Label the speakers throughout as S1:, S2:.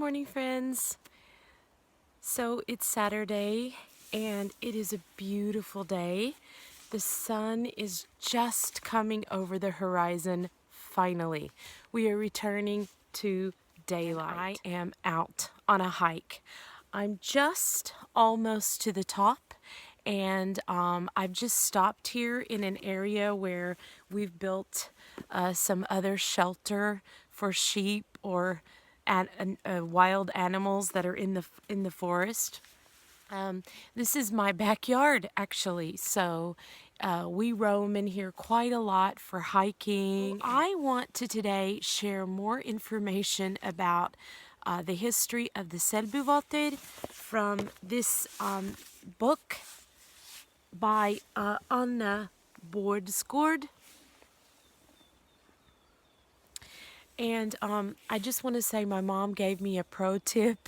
S1: morning, friends. So it's Saturday and it is a beautiful day. The sun is just coming over the horizon finally. We are returning to daylight. I am out on a hike. I'm just almost to the top, and I've just stopped here in an area where we've built some other shelter for sheep or wild animals that are in the forest. This is my backyard, actually, so we roam in here quite a lot for hiking. I want to today share more information about the history of the Selbuvotter from this book by Anna Bordsgård. And I just want to say my mom gave me a pro tip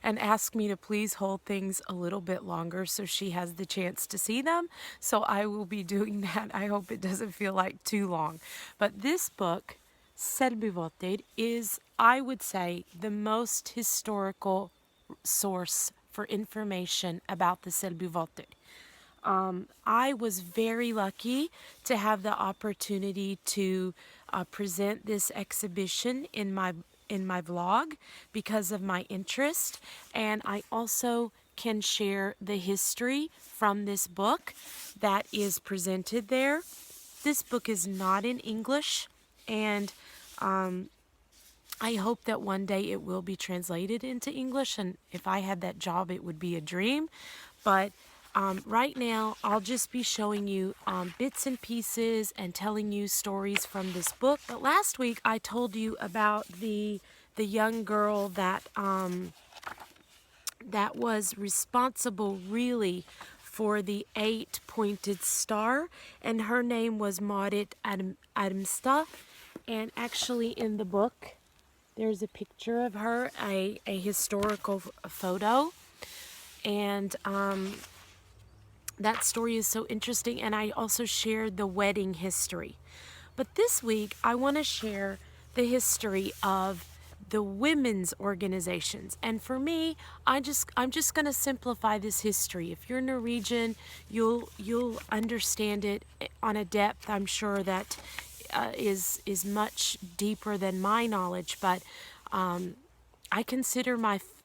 S1: and asked me to please hold things a little bit longer so she has the chance to see them. So I will be doing that. I hope it doesn't feel like too long. But this book, Selbuvotter, is, I would say, the most historical source for information about the Selbuvotter. I was very lucky to have the opportunity to present this exhibition in my vlog because of my interest, and I also can share the history from this book that is presented there. This book is not in English, and I hope that one day it will be translated into English, and if I had that job, it would be a dream. But right now, I'll just be showing you bits and pieces and telling you stories from this book. But last week, I told you about the young girl that that was responsible, really, for the 8-pointed star, and her name was Marit Adamstad. And actually, in the book, there's a picture of her, a historical photo, and that story is so interesting, and I also shared the wedding history. But this week, I want to share the history of the women's organizations. And for me, I'm just going to simplify this history. If you're Norwegian, you'll understand it on a depth, I'm sure, that is much deeper than my knowledge. But I consider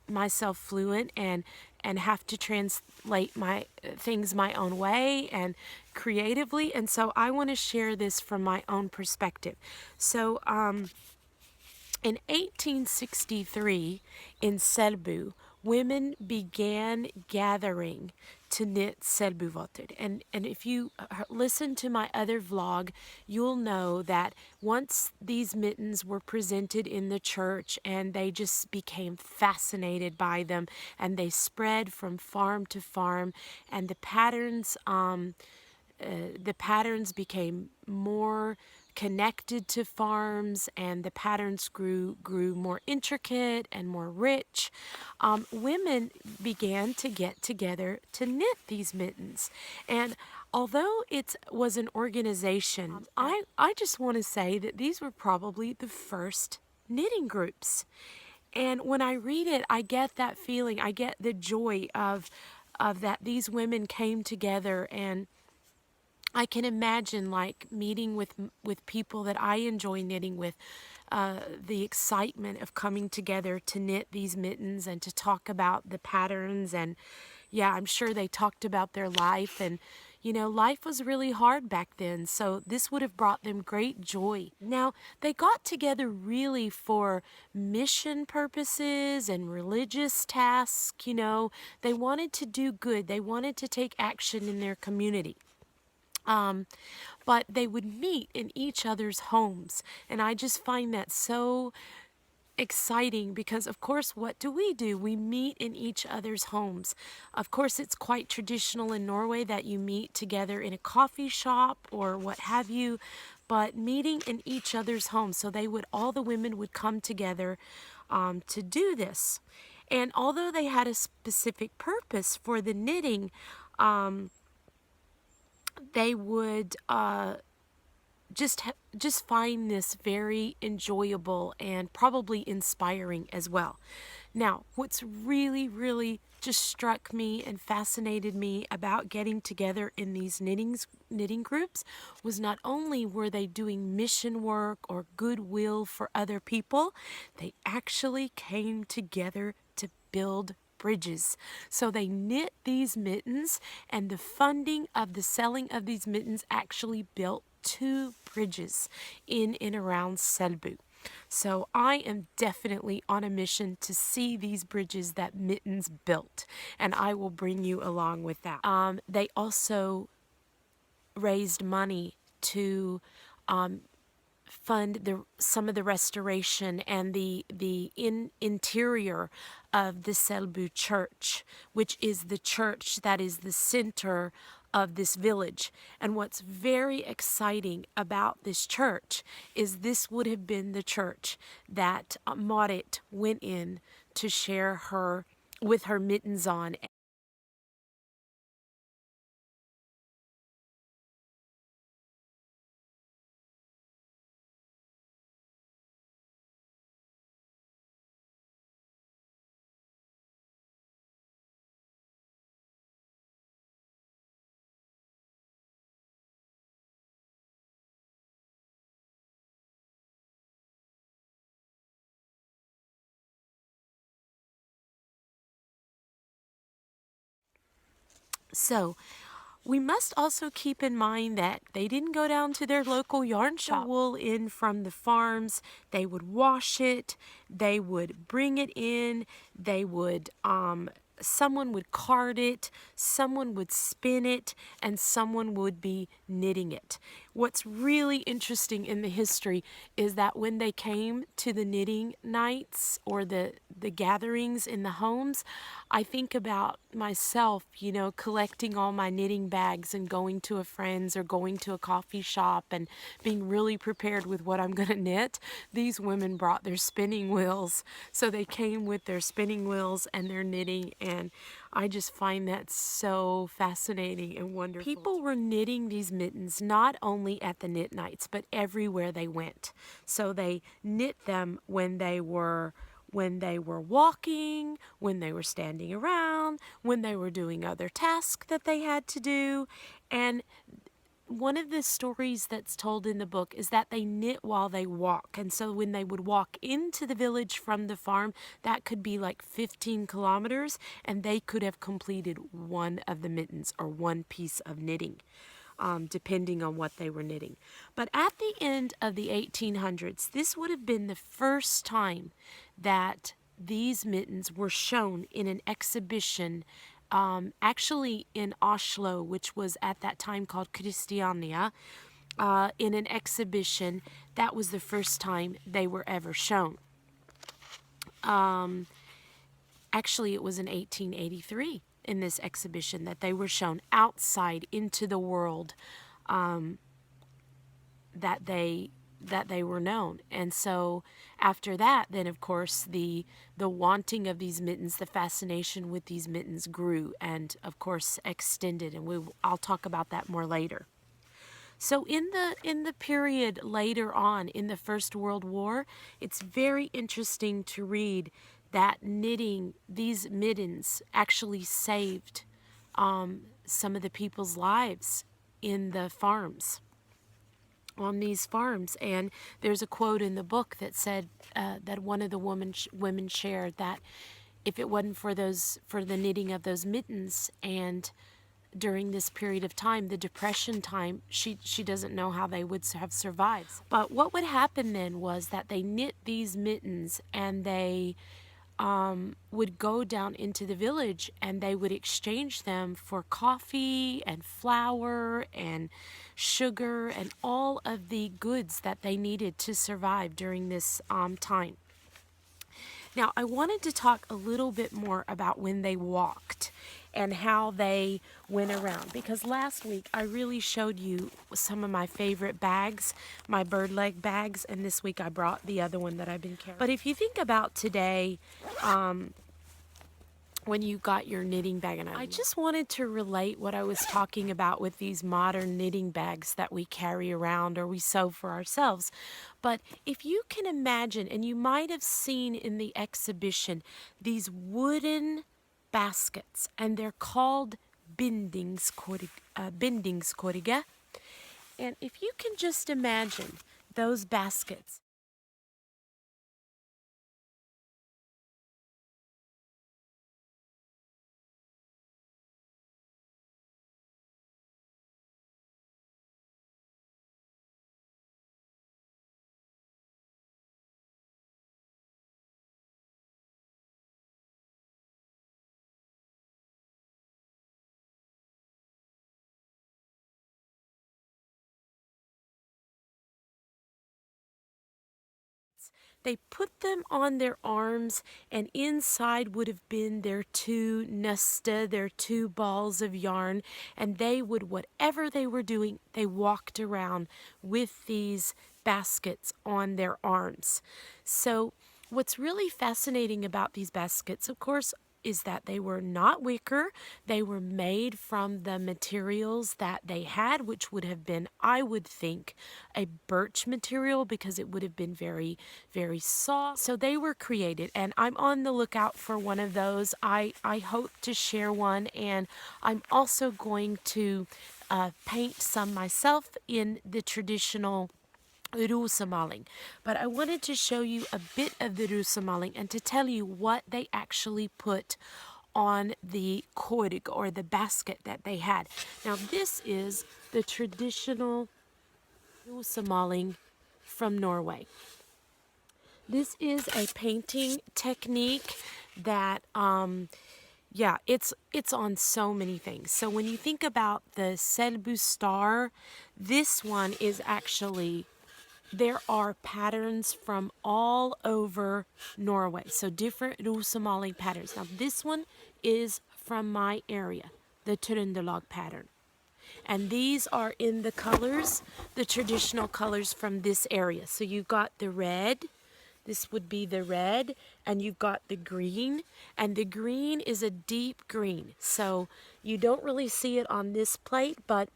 S1: myself fluent and have to translate my things my own way and creatively, and so I want to share this from my own perspective. So in 1863 in Selbu, women began gathering to knit Selbuvotter. And if you listen to my other vlog, you'll know that once these mittens were presented in the church, and they just became fascinated by them, and they spread from farm to farm, and the patterns became more connected to farms, and the patterns grew more intricate and more rich. Women began to get together to knit these mittens, and although it was an organization, I just want to say that these were probably the first knitting groups. And when I read it, I get that feeling. I get the joy of that these women came together, and I can imagine, like, meeting with people that I enjoy knitting with, the excitement of coming together to knit these mittens and to talk about the patterns. And yeah, I'm sure they talked about their life, and life was really hard back then, so this would have brought them great joy. Now, they got together really for mission purposes and religious tasks. They wanted to do good. They wanted to take action in their community. But they would meet in each other's homes, and I just find that so exciting because, of course, what do? We meet in each other's homes. Of course, it's quite traditional in Norway that you meet together in a coffee shop or what have you, but meeting in each other's homes. So all the women would come together to do this. And although they had a specific purpose for the knitting, they would just find this very enjoyable and probably inspiring as well. Now, what's really, really just struck me and fascinated me about getting together in these knitting groups was not only were they doing mission work or goodwill for other people, they actually came together to build bridges. So they knit these mittens, and the funding of the selling of these mittens actually built 2 bridges in and around Selbu. So I am definitely on a mission to see these bridges that Mittens built, and I will bring you along with that. They also raised money to fund some of the restoration and the interior of the Selbu church, which is the church that is the center of this village. And what's very exciting about this church is this would have been the church that Marit went in to share her with her mittens on. So we must also keep in mind that they didn't go down to their local yarn shop. The wool in from the farms, they would wash it, they would bring it in, they would someone would card it, someone would spin it, and someone would be knitting it. What's really interesting in the history is that when they came to the knitting nights or the gatherings in the homes, I think about myself, you know, collecting all my knitting bags and going to a friend's or going to a coffee shop and being really prepared with what I'm going to knit. These women brought their spinning wheels, so they came with their spinning wheels and their knitting, and I just find that so fascinating and wonderful. People were knitting these mittens not only at the knit nights, but everywhere they went. So they knit them when they were walking, when they were standing around, when they were doing other tasks that they had to do. And one of the stories that's told in the book is that they knit while they walk. And so when they would walk into the village from the farm, that could be like 15 kilometers, and they could have completed one of the mittens or one piece of knitting. Depending on what they were knitting. But at the end of the 1800s, this would have been the first time that these mittens were shown in an exhibition, actually in Oslo, which was at that time called Christiania, in an exhibition. That was the first time they were ever shown. Actually, it was in 1883 in this exhibition that they were shown outside into the world, that they were known. And so after that, then of course the wanting of these mittens, the fascination with these mittens grew and of course extended, and I'll talk about that more later. So in the period later on in the First World War, it's very interesting to read that knitting these mittens actually saved some of the people's lives in the farms, on these farms. And there's a quote in the book that said that one of the women shared that if it wasn't for the knitting of those mittens and during this period of time, the Depression time, she doesn't know how they would have survived. But what would happen then was that they knit these mittens and they would go down into the village and they would exchange them for coffee and flour and sugar and all of the goods that they needed to survive during this time. Now, I wanted to talk a little bit more about when they walked and how they went around, because last week I really showed you some of my favorite bags, my bird leg bags, and this week I brought the other one that I've been carrying. But if you think about today, when you got your knitting bag. And I just wanted to relate what I was talking about with these modern knitting bags that we carry around or we sew for ourselves. But if you can imagine, and you might have seen in the exhibition, these wooden baskets, and they're called bindingskorige. And if you can just imagine those baskets, they put them on their arms, and inside would have been their two nusta, their two balls of yarn, and they would, whatever they were doing, they walked around with these baskets on their arms. So what's really fascinating about these baskets, of course, is that they were not wicker. They were made from the materials that they had, which would have been, I would think, a birch material because it would have been very, very soft. So they were created, and I'm on the lookout for one of those. I hope to share one, and I'm also going to paint some myself in the traditional rosamaling. But I wanted to show you a bit of the rosamaling and to tell you what they actually put on the korg, or the basket that they had. Now this is the traditional rosamaling from Norway. This is a painting technique that yeah, it's on so many things. So when you think about the Selbuvotter, this one is actually, there are patterns from all over Norway, so different Rosamali patterns. Now this one is from my area, the Trøndelag pattern. And these are in the colors, the traditional colors from this area. So you've got the red, this would be the red, and you've got the green, and the green is a deep green. So you don't really see it on this plate, but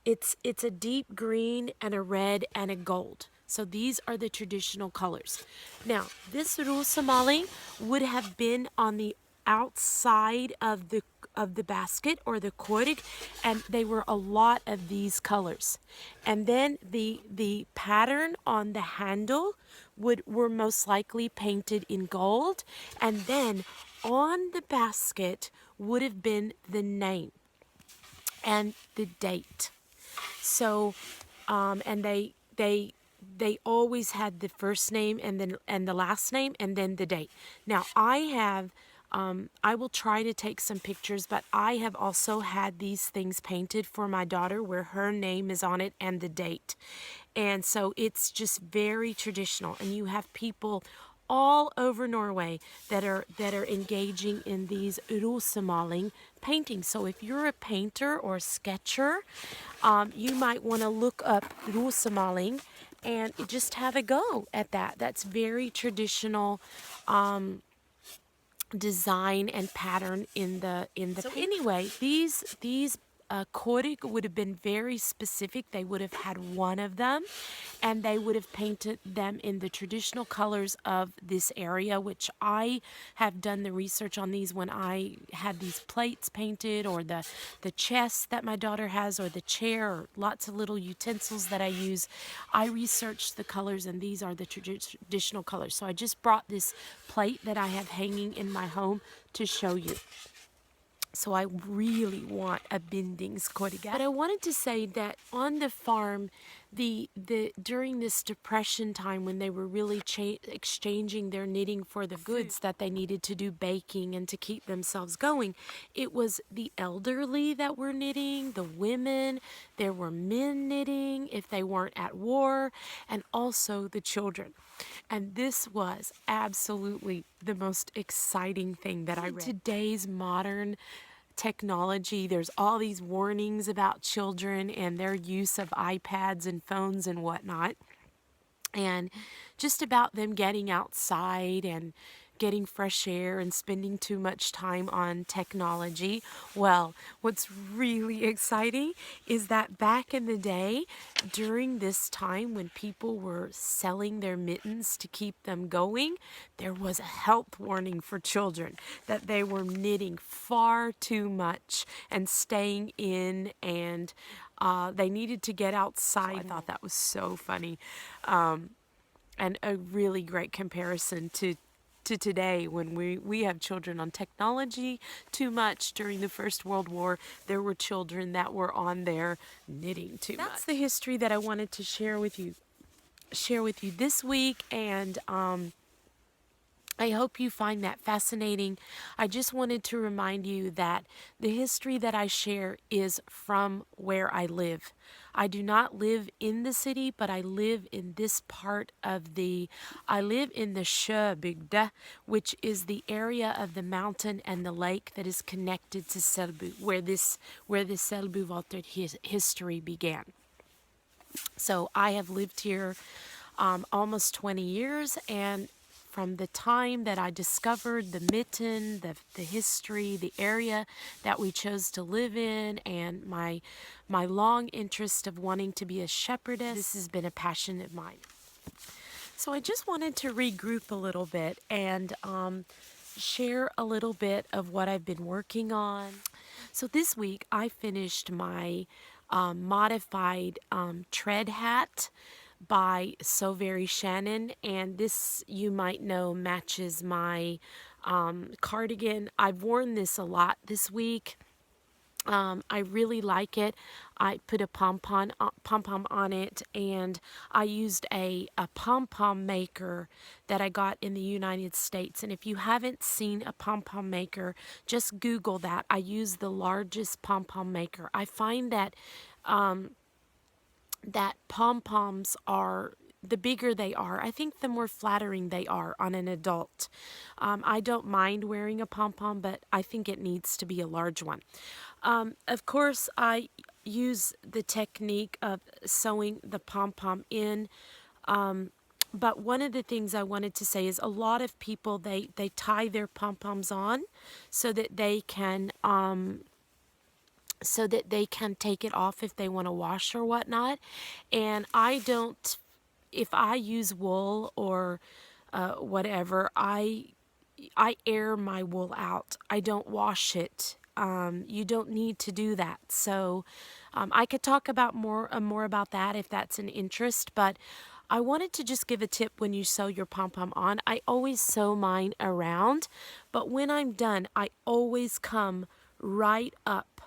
S1: it's a deep green and a red and a gold. So these are the traditional colors. Now, this rosamali would have been on the outside of the basket or the korg, and they were a lot of these colors. And then the pattern on the handle were most likely painted in gold, and then on the basket would have been the name and the date. So, and they always had the first name and then and the last name and then the date. Now I have, I will try to take some pictures, but I have also had these things painted for my daughter where her name is on it and the date. And so it's just very traditional, and you have people all over Norway that are engaging in these rosemaling paintings. So if you're a painter or a sketcher, you might want to look up rosemaling and just have a go at that. That's very traditional design and pattern in the so anyway, these korg would have been very specific. They would have had one of them, and they would have painted them in the traditional colors of this area, which I have done the research on these when I had these plates painted, or the chest that my daughter has, or the chair, or lots of little utensils that I use. I researched the colors, and these are the traditional colors. So I just brought this plate that I have hanging in my home to show you. So I really want a bindingskorga. But I wanted to say that on the farm, the during this depression time when they were really exchanging their knitting for the goods that they needed to do baking and to keep themselves going, it was the elderly that were knitting, the women, there were men knitting if they weren't at war, and also the children. And this was absolutely the most exciting thing that I read. Today's modern technology, there's all these warnings about children and their use of iPads and phones and whatnot, and just about them getting outside and getting fresh air and spending too much time on technology. Well, what's really exciting is that back in the day, during this time when people were selling their mittens to keep them going, there was a health warning for children that they were knitting far too much and staying in, and they needed to get outside. So I thought that was so funny. And a really great comparison to today when we have children on technology too much. During the First World War, there were children that were on there knitting too much. That's the history that I wanted to share with you this week, and I hope you find that fascinating. I just wanted to remind you that the history that I share is from where I live. I do not live in the city, but I live in this part of I live in the Sjöbygd, which is the area of the mountain and the lake that is connected to Selbu, where the Selbuvotter history began. So I have lived here almost 20 years, and from the time that I discovered the mitten, the history, the area that we chose to live in, and my long interest of wanting to be a shepherdess, this has been a passion of mine. So I just wanted to regroup a little bit and share a little bit of what I've been working on. So this week I finished my modified tread hat by So Very Shannon, and this, you might know, matches my cardigan. I've worn this a lot this week. I really like it. I put a pom-pom on it, and I used a pom-pom maker that I got in the United States. And if you haven't seen a pom-pom maker, just Google that. I use the largest pom-pom maker. I find that that pom-poms are, the bigger they are, I think the more flattering they are on an adult. I don't mind wearing a pom-pom, but I think it needs to be a large one. Of course, I use the technique of sewing the pom-pom in. But one of the things I wanted to say is a lot of people, they tie their pom-poms on so that they can take it off if they want to wash or whatnot. And I don't, if I use wool or whatever, I air my wool out. I don't wash it. You don't need to do that. So I could talk about more about that if that's an interest, but I wanted to just give a tip when you sew your pom-pom on. I always sew mine around, but when I'm done, I always come right up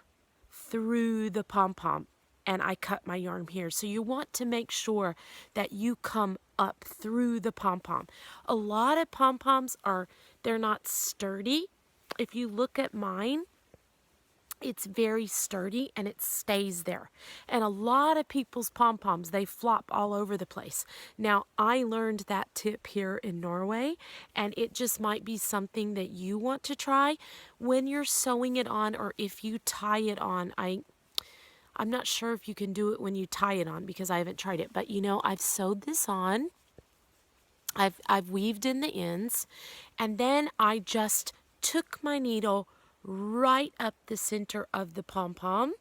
S1: through the pom-pom and I cut my yarn here. So you want to make sure that you come up through the pom-pom. A lot of pom-poms they're not sturdy. If you look at mine, it's very sturdy and it stays there. And a lot of people's pom-poms, they flop all over the place. Now, I learned that tip here in Norway, and it just might be something that you want to try when you're sewing it on, or if you tie it on. I'm not sure if you can do it when you tie it on because I haven't tried it, but you know, I've sewed this on. I've weaved in the ends, and then I just took my needle right up the center of the pom-pom,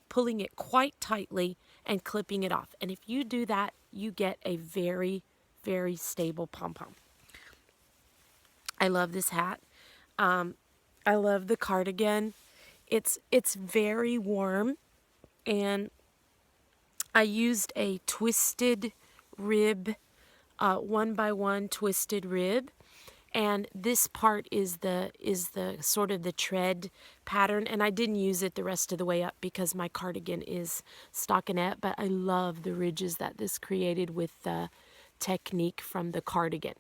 S1: pulling it quite tightly and clipping it off. And if you do that, you get a very, very stable pom-pom. I love this hat. I love the cardigan. It's very warm, and I used a twisted rib, 1x1 twisted rib. And this part is the sort of the tread pattern, and I didn't use it the rest of the way up because my cardigan is stockinette, but I love the ridges that this created with the technique from the cardigan.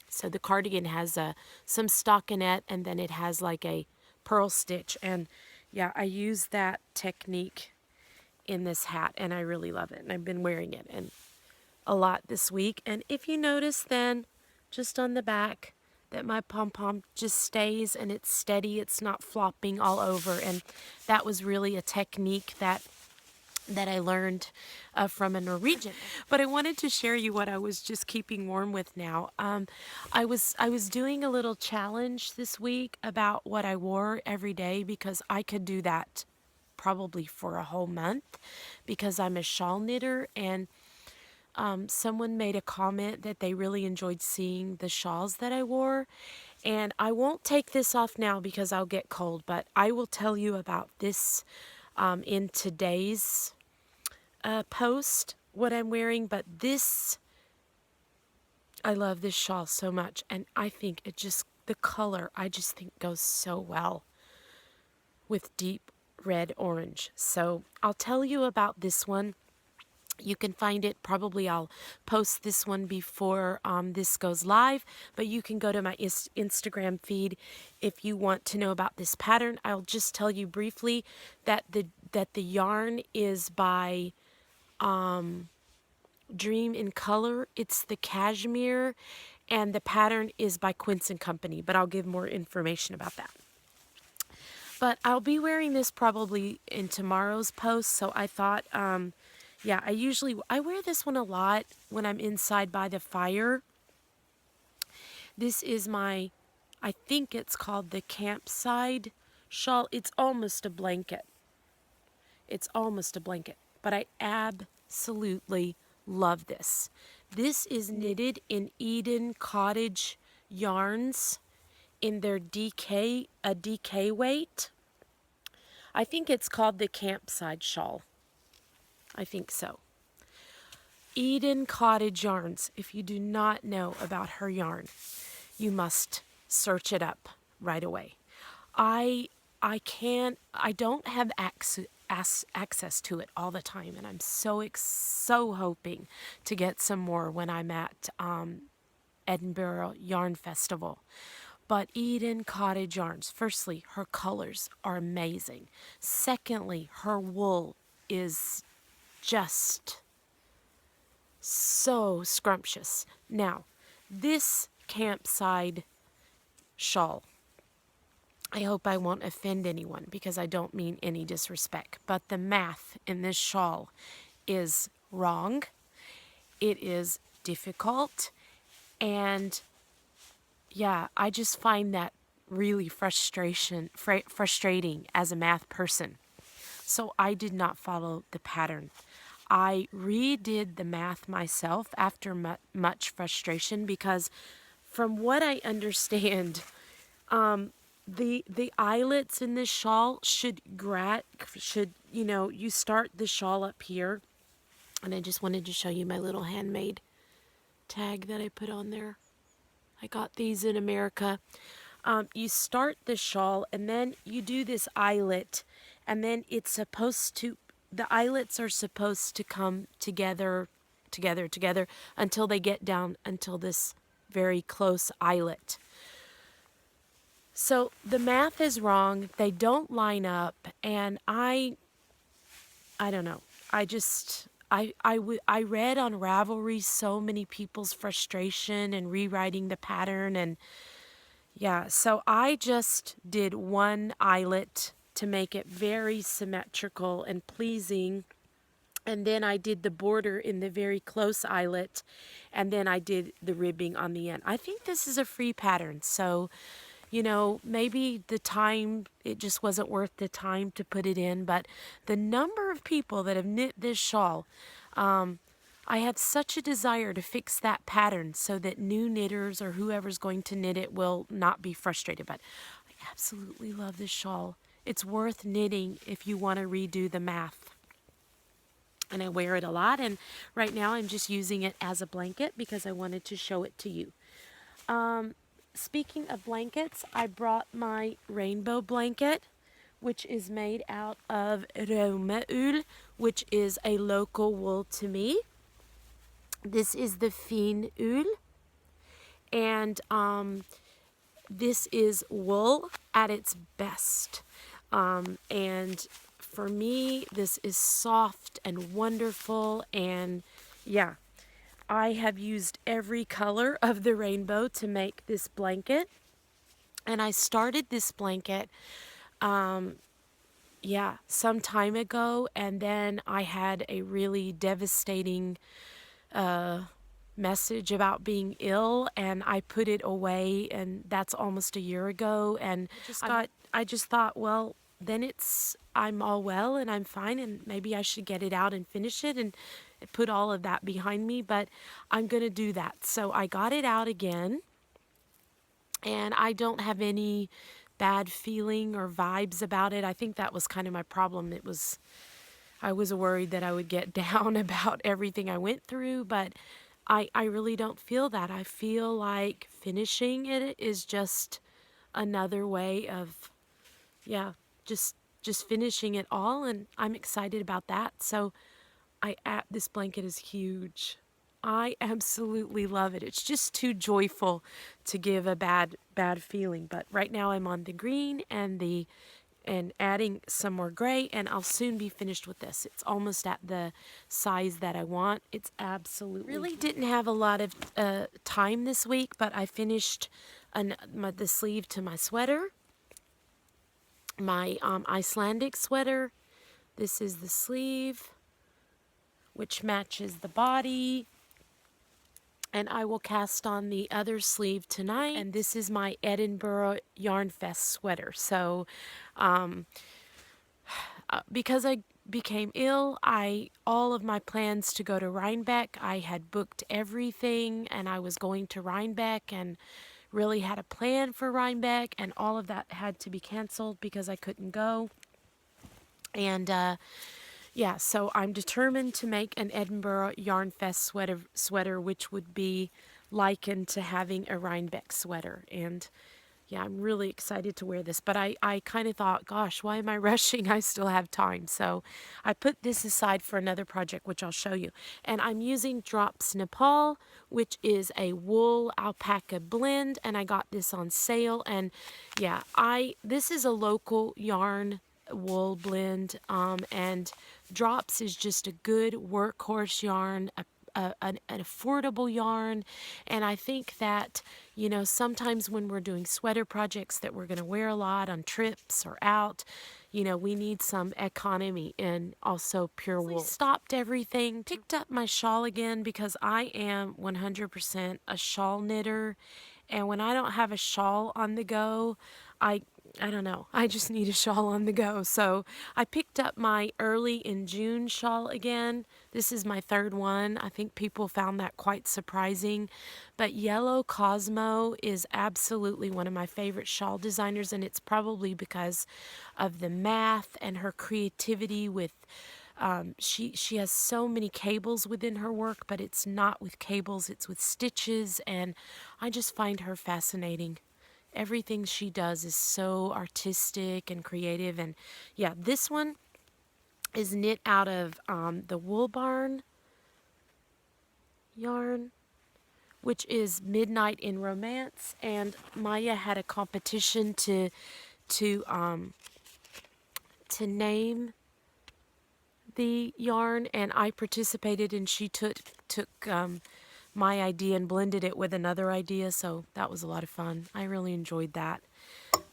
S1: So the cardigan has some stockinette, and then it has like a purl stitch, and yeah, I use that technique in this hat, and I really love it, and I've been wearing it and a lot this week. And if you notice then, just on the back, that my pom-pom just stays and it's steady, it's not flopping all over. And that was really a technique that that I learned from a Norwegian. But I wanted to share you what I was just keeping warm with now. I was doing a little challenge this week about what I wore every day because I could do that probably for a whole month because I'm a shawl knitter, and someone made a comment that they really enjoyed seeing the shawls that I wore. And I won't take this off now because I'll get cold, but I will tell you about this in today's post, what I'm wearing. But this, I love this shawl so much, and I think it just, the color, I just think goes so well with deep red orange. So I'll tell you about this one. You can find it, probably I'll post this one before this goes live, but you can go to my Instagram feed if you want to know about this pattern. I'll just tell you briefly that the yarn is by Dream in Color. It's the cashmere, and the pattern is by Quince and Company, but I'll give more information about that. But I'll be wearing this probably in tomorrow's post, so I thought, yeah, I wear this one a lot when I'm inside by the fire. This is my, I think it's called the campside shawl. It's almost a blanket. It's almost a blanket, but I absolutely love this. This is knitted in Eden Cottage yarns in their DK weight. I think it's called the campside shawl. I think so. Eden Cottage yarns. If you do not know about her yarn, you must search it up right away. I don't have access to it all the time, and I'm so hoping to get some more when I'm at Edinburgh Yarn Festival. But Eden Cottage yarns, firstly, her colors are amazing. Secondly, her wool is just so scrumptious. Now, this campside shawl, I hope I won't offend anyone because I don't mean any disrespect, but the math in this shawl is wrong. It is difficult, and yeah, I just find that really frustrating as a math person. So I did not follow the pattern. I redid the math myself after much frustration because, from what I understand, the eyelets in this shawl should you start the shawl up here, and I just wanted to show you my little handmade tag that I put on there. I got these in America. You start the shawl, and then you do this eyelet, and then the eyelets are supposed to come together until they get down until this very close eyelet. So the math is wrong. They don't line up, and I don't know. I read on Ravelry so many people's frustration and rewriting the pattern, and yeah, so I just did one eyelet to make it very symmetrical and pleasing. And then I did the border in the very close eyelet, and then I did the ribbing on the end. I think this is a free pattern, so maybe it just wasn't worth the time to put it in, but the number of people that have knit this shawl, I have such a desire to fix that pattern so that new knitters or whoever's going to knit it will not be frustrated. But I absolutely love this shawl. It's worth knitting if you want to redo the math. And I wear it a lot, and right now I'm just using it as a blanket because I wanted to show it to you. Speaking of blankets, I brought my rainbow blanket, which is made out of Raume-ull, which is a local wool to me. This is the Fin Ull, and this is wool at its best. And for me, this is soft and wonderful, and yeah, I have used every color of the rainbow to make this blanket. And I started this blanket yeah, some time ago, and then I had a really devastating message about being ill, and I put it away, and that's almost a year ago. And I just thought, well, then I'm all well and I'm fine, and maybe I should get it out and finish it and put all of that behind me. But I'm gonna do that. So I got it out again, and I don't have any bad feeling or vibes about it. I think that was kind of my problem. I was worried that I would get down about everything I went through, but I really don't feel that. I feel like finishing it is just another way of, yeah, just just finishing it all, and I'm excited about that. So this blanket is huge. I absolutely love it. It's just too joyful to give a bad feeling. But right now I'm on the green and adding some more gray, and I'll soon be finished with this. It's almost at the size that I want. It's absolutely really didn't have a lot of time this week, but I finished the sleeve to my sweater, my Icelandic sweater. This is the sleeve, which matches the body. And I will cast on the other sleeve tonight. And this is my Edinburgh Yarn Fest sweater. So because I became ill, all of my plans to go to Rhinebeck, I had booked everything, and I was going to Rhinebeck and really had a plan for Rhinebeck, and all of that had to be canceled because I couldn't go. And yeah, so I'm determined to make an Edinburgh Yarn Fest sweater, which would be likened to having a Rhinebeck sweater. And yeah, I'm really excited to wear this, but I kind of thought, gosh, why am I rushing? I still have time. So I put this aside for another project, which I'll show you. And I'm using Drops Nepal, which is a wool alpaca blend, and I got this on sale. And yeah, this is a local yarn wool blend, and Drops is just a good workhorse yarn, an affordable yarn. And I think that, sometimes when we're doing sweater projects that we're going to wear a lot on trips or out, we need some economy and also pure wool. Stopped everything, picked up my shawl again because I am 100% a shawl knitter. And when I don't have a shawl on the go, I I don't know. I just need a shawl on the go. So I picked up my early in June shawl again. This is my third one. I think people found that quite surprising. But Yellow Cosmo is absolutely one of my favorite shawl designers, and it's probably because of the math and her creativity with she has so many cables within her work, but it's not with cables, it's with stitches, and I just find her fascinating. Everything she does is so artistic and creative. And yeah, this one is knit out of the Wool Barn yarn, which is Midnight in Romance. And Maya had a competition to name the yarn, and I participated, and she took my idea and blended it with another idea, so that was a lot of fun. I really enjoyed that.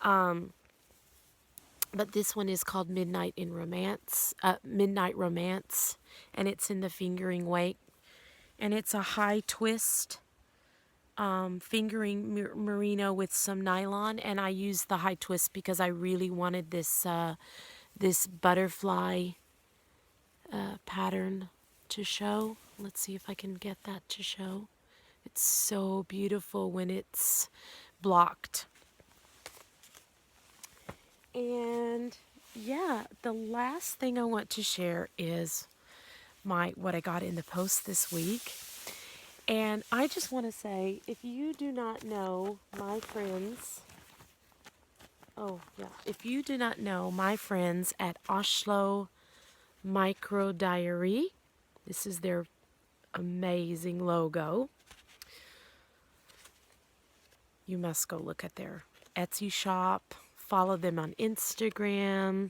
S1: But this one is called Midnight Romance, and it's in the fingering weight, and it's a high twist fingering merino with some nylon, and I used the high twist because I really wanted this butterfly pattern to show. Let's see if I can get that to show. It's so beautiful when it's blocked. And yeah, the last thing I want to share is what I got in the post this week. And I just want to say, if you do not know my friends, if you do not know my friends at Oslo Micro Diary, this is their amazing logo. You must go look at their Etsy shop. Follow them on Instagram.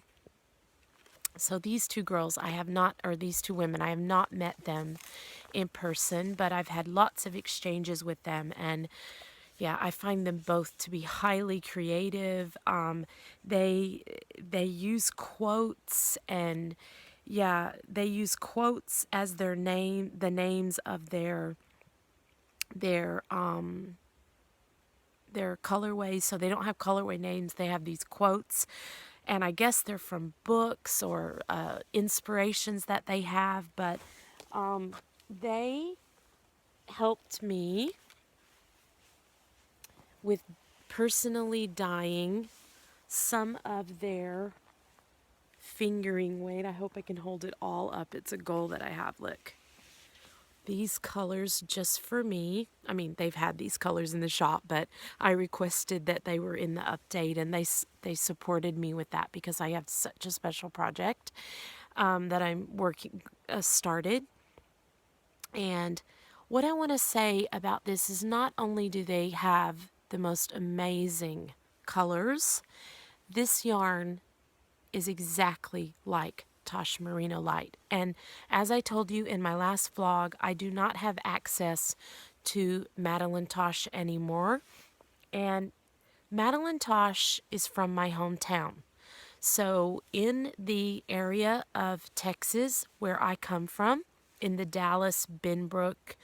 S1: So these two girls, these two women, I have not met them in person, but I've had lots of exchanges with them. And Yeah, I find them both to be highly creative. They they use quotes, and yeah, they use quotes as the names of their their colorways. So they don't have colorway names; they have these quotes, and I guess they're from books or inspirations that they have. But they helped me with personally dyeing some of their fingering weight. I hope I can hold it all up. It's a goal that I have. Look, these colors just for me. I mean, they've had these colors in the shop, but I requested that they were in the update, and they supported me with that because I have such a special project that I'm working started. And what I want to say about this is not only do they have the most amazing colors, this yarn is exactly like Tosh Merino Light. And as I told you in my last vlog, I do not have access to Madeline Tosh anymore. And Madeline Tosh is from my hometown. So in the area of Texas where I come from, in the Dallas, Benbrook,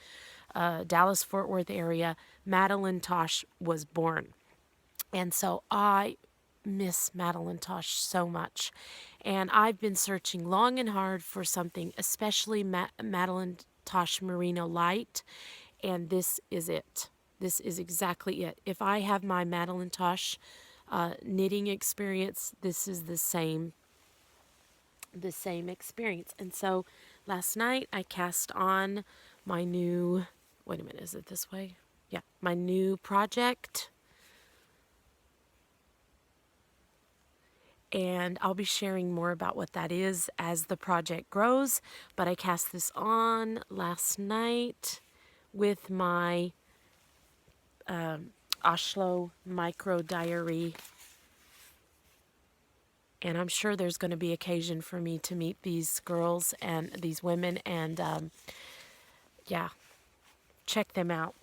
S1: Dallas Fort Worth area, Madeline Tosh was born. And so I miss Madeline Tosh so much. And I've been searching long and hard for something, especially Madeline Tosh Merino Light. And this is it. This is exactly it. If I have my Madeline Tosh knitting experience, this is the same experience. And so last night I cast on my new, wait a minute, is it this way? Yeah, my new project. And I'll be sharing more about what that is as the project grows. But I cast this on last night with my Oslo Micro Diary. And I'm sure there's going to be occasion for me to meet these girls and these women and, yeah, check them out.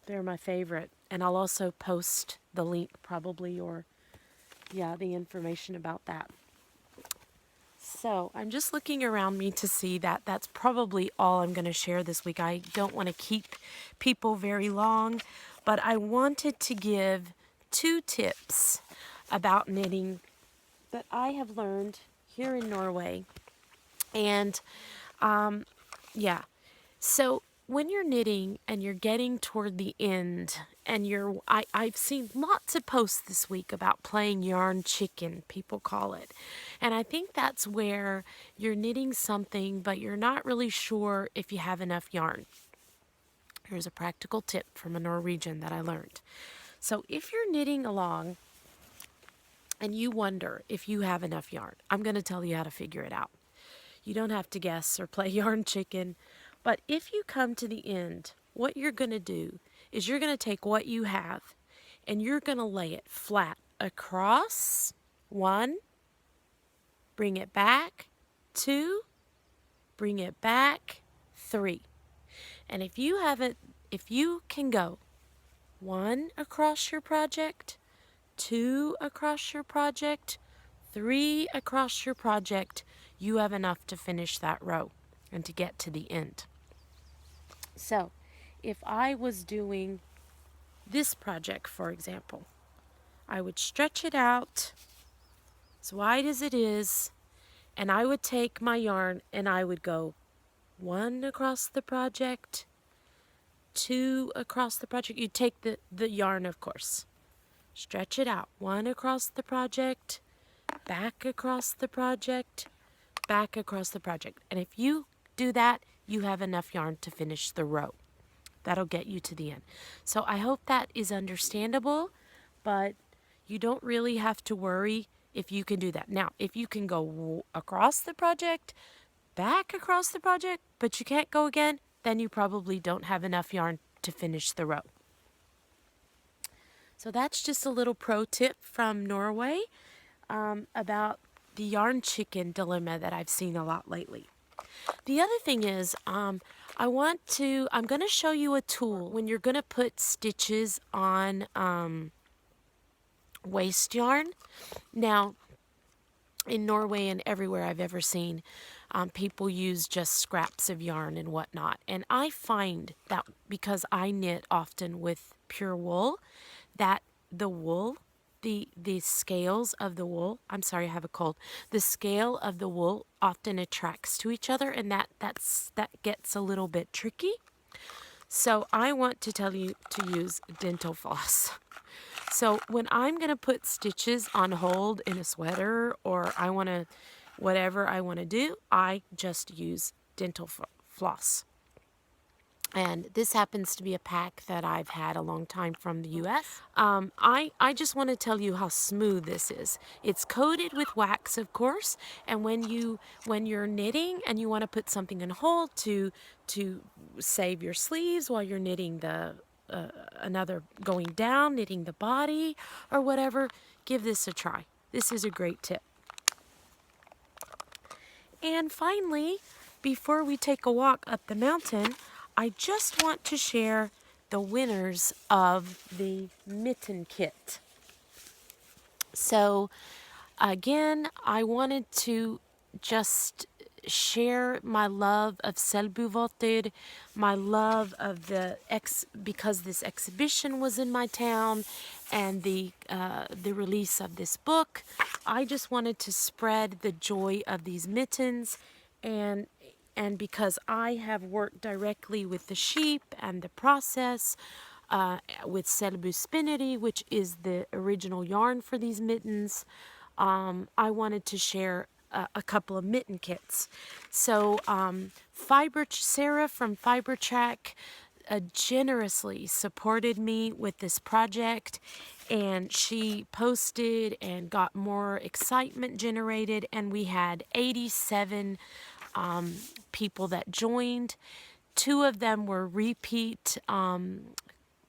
S1: They're my favorite. And I'll also post the link probably, or, yeah, the information about that. So I'm just looking around me to see that that's probably all I'm going to share this week. I don't want to keep people very long, but I wanted to give 2 tips about knitting that I have learned here in Norway. And yeah, so when you're knitting and you're getting toward the end, and I've seen lots of posts this week about playing yarn chicken, people call it. And I think that's where you're knitting something, but you're not really sure if you have enough yarn. Here's a practical tip from a Norwegian that I learned. So if you're knitting along and you wonder if you have enough yarn, I'm going to tell you how to figure it out. You don't have to guess or play yarn chicken. But if you come to the end, what you're going to do is you're going to take what you have and you're going to lay it flat across. 1, bring it back. 2, bring it back. 3. And if you can go 1 across your project, 2 across your project, 3 across your project, you have enough to finish that row and to get to the end. So, if I was doing this project, for example, I would stretch it out as wide as it is, and I would take my yarn and I would go 1 across the project, 2 across the project. You take the yarn, of course. Stretch it out. 1 across the project, back across the project, back across the project. And if you do that, you have enough yarn to finish the row. That'll get you to the end. So I hope that is understandable, but you don't really have to worry if you can do that. Now, if you can go across the project, back across the project, but you can't go again, then you probably don't have enough yarn to finish the row. So that's just a little pro tip from Norway about the yarn chicken dilemma that I've seen a lot lately. The other thing is, I'm going to show you a tool when you're going to put stitches on waste yarn. Now, in Norway and everywhere I've ever seen, people use just scraps of yarn and whatnot. And I find that because I knit often with pure wool, that the wool, the scales of the wool, I'm sorry, I have a cold. The scale of the wool often attracts to each other, and that gets a little bit tricky. So I want to tell you to use dental floss. So when I'm going to put stitches on hold in a sweater, or I want to, whatever I want to do, I just use dental floss. And this happens to be a pack that I've had a long time from the US. I just want to tell you how smooth this is. It's coated with wax, of course, and when you're knitting and you want to put something on hold to save your sleeves while you're knitting the another going down, knitting the body or whatever, give this a try. This is a great tip. And finally, before we take a walk up the mountain, I just want to share the winners of the mitten kit. So again, I wanted to just share my love of Selbuvotter, my love of because this exhibition was in my town, and the release of this book. I just wanted to spread the joy of these mittens, and because I have worked directly with the sheep and the process, with Selbu Spinnery, which is the original yarn for these mittens, I wanted to share a couple of mitten kits. So Sarah from Fiber Track generously supported me with this project, and she posted and got more excitement generated, and we had 87 people that joined. 2 of them were repeat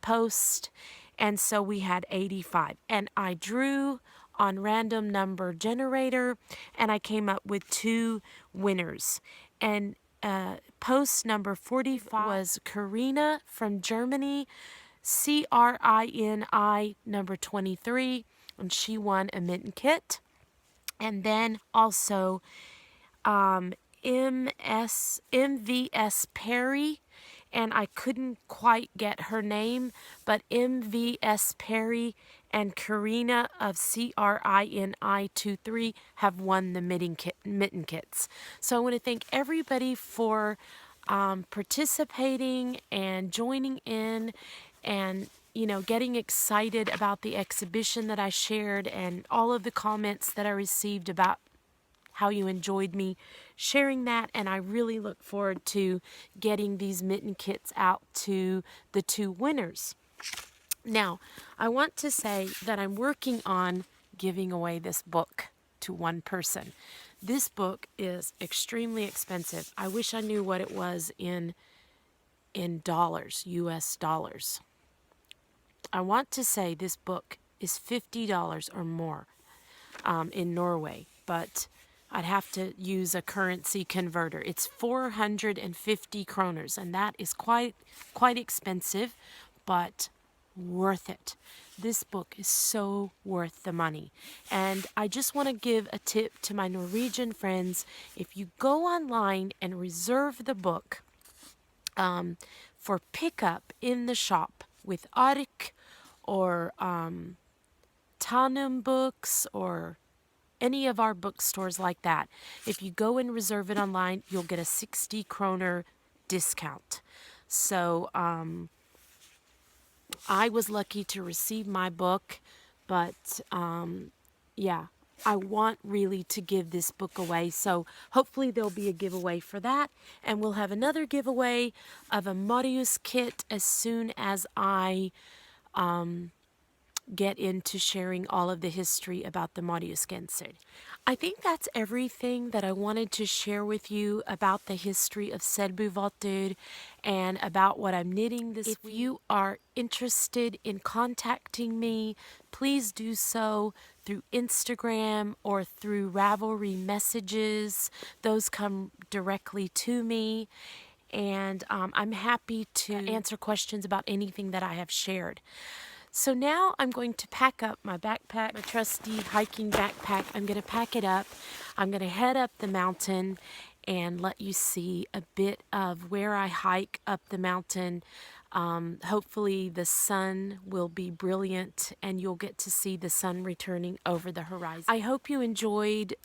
S1: posts, and so we had 85. And I drew on random number generator, and I came up with 2 winners. And post number 45 was Karina from Germany, CRINI number 23, and she won a mitten kit. And then also MVS Perry, and I couldn't quite get her name, but MVS Perry and Karina of CRINI23 have won the mitten kits. So I want to thank everybody for participating and joining in, and getting excited about the exhibition that I shared, and all of the comments that I received about how you enjoyed me sharing that. And I really look forward to getting these mitten kits out to the 2 winners. Now, I want to say that I'm working on giving away this book to one person. This book is extremely expensive. I wish I knew what it was in dollars, US dollars. I want to say this book is $50 or more in Norway, but I'd have to use a currency converter. It's 450 kroners, and that is quite expensive, but worth it. This book is so worth the money. And I just want to give a tip to my Norwegian friends. If you go online and reserve the book for pickup in the shop with Ark or Tanum Books or any of our bookstores like that, if you go and reserve it online, you'll get a 60 kroner discount. So I was lucky to receive my book, but yeah, I want really to give this book away. So hopefully there'll be a giveaway for that, and we'll have another giveaway of a Marius kit as soon as I get into sharing all of the history about the Mariusgenser. I think that's everything that I wanted to share with you about the history of Selbuvotter and about what I'm knitting this week. If you are interested in contacting me, please do so through Instagram or through Ravelry messages. Those come directly to me. and I'm happy to answer questions about anything that I have shared. So now I'm going to pack up my backpack, my trusty hiking backpack. I'm going to pack it up. I'm going to head up the mountain and let you see a bit of where I hike up the mountain. Hopefully the sun will be brilliant and you'll get to see the sun returning over the horizon. I hope you enjoyed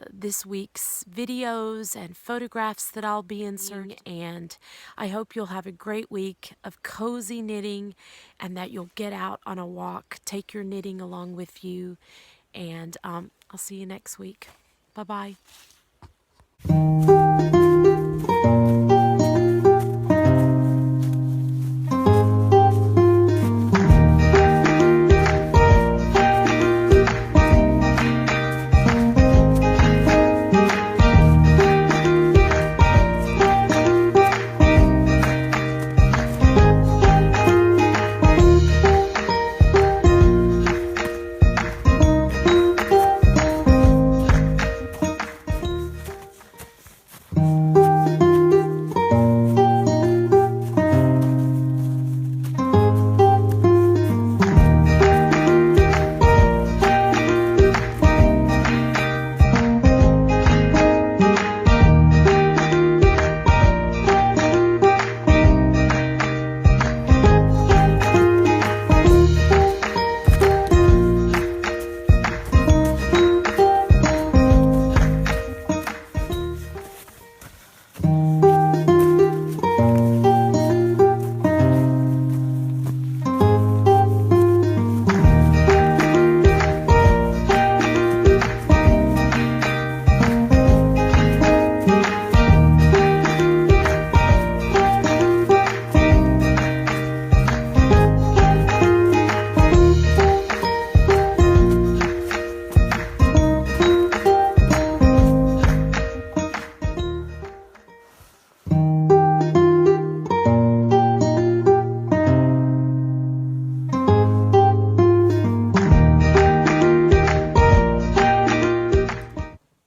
S1: this week's videos and photographs that I'll be inserting, and I hope you'll have a great week of cozy knitting and that you'll get out on a walk, take your knitting along with you, and I'll see you next week. Bye-bye.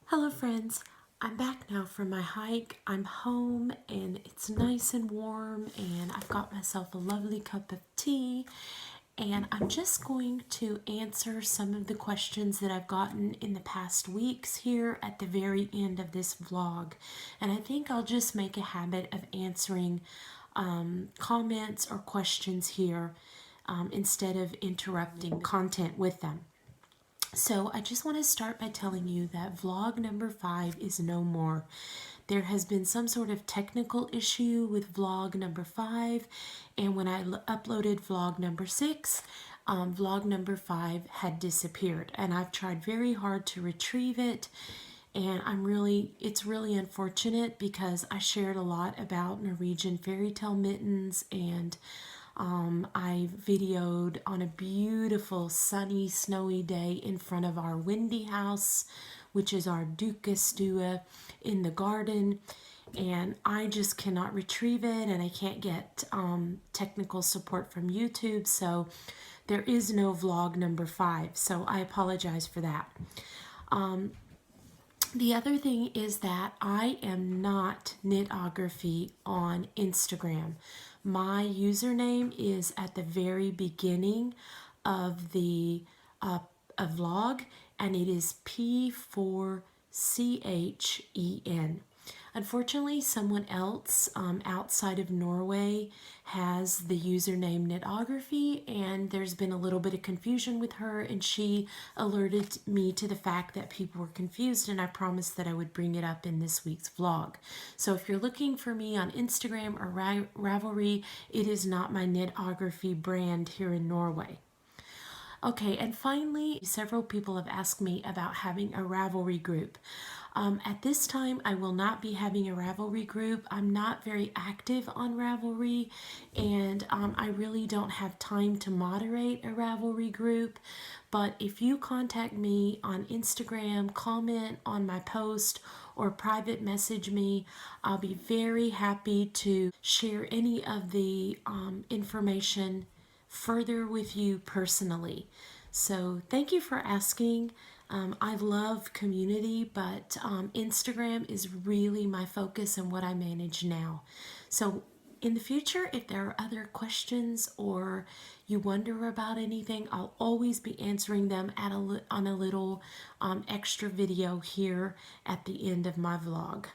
S1: Hello friends, I'm back now from my hike. I'm home and it's nice and warm and I've got myself a lovely cup of tea, and I'm just going to answer some of the questions that I've gotten in the past weeks here at the very end of this vlog. And I think I'll just make a habit of answering comments or questions here instead of interrupting content with them. So I just want to start by telling you that vlog number 5 is no more. There has been some sort of technical issue with vlog number 5, and when I uploaded vlog number 6, vlog number 5 had disappeared, and I've tried very hard to retrieve it, and it's really unfortunate because I shared a lot about Norwegian fairy tale mittens, and I videoed on a beautiful sunny snowy day in front of our windy house, which is our Dukestue in the garden, and I just cannot retrieve it, and I can't get technical support from YouTube, so there is no vlog number 5, so I apologize for that. The other thing is that I am not Knitography on Instagram. My username is at the very beginning of the vlog, and it is P4CHEN. Unfortunately, someone else outside of Norway has the username Knitography, and there's been a little bit of confusion with her, and she alerted me to the fact that people were confused, and I promised that I would bring it up in this week's vlog. So if you're looking for me on Instagram or Ravelry, it is not my Knitography brand here in Norway. Okay, and finally, several people have asked me about having a Ravelry group. At this time, I will not be having a Ravelry group. I'm not very active on Ravelry, and I really don't have time to moderate a Ravelry group. But if you contact me on Instagram, comment on my post, or private message me, I'll be very happy to share any of the information further with you personally. So thank you for asking. I love community, but Instagram is really my focus and what I manage now. So, in the future, if there are other questions or you wonder about anything, I'll always be answering them on a little extra video here at the end of my vlog.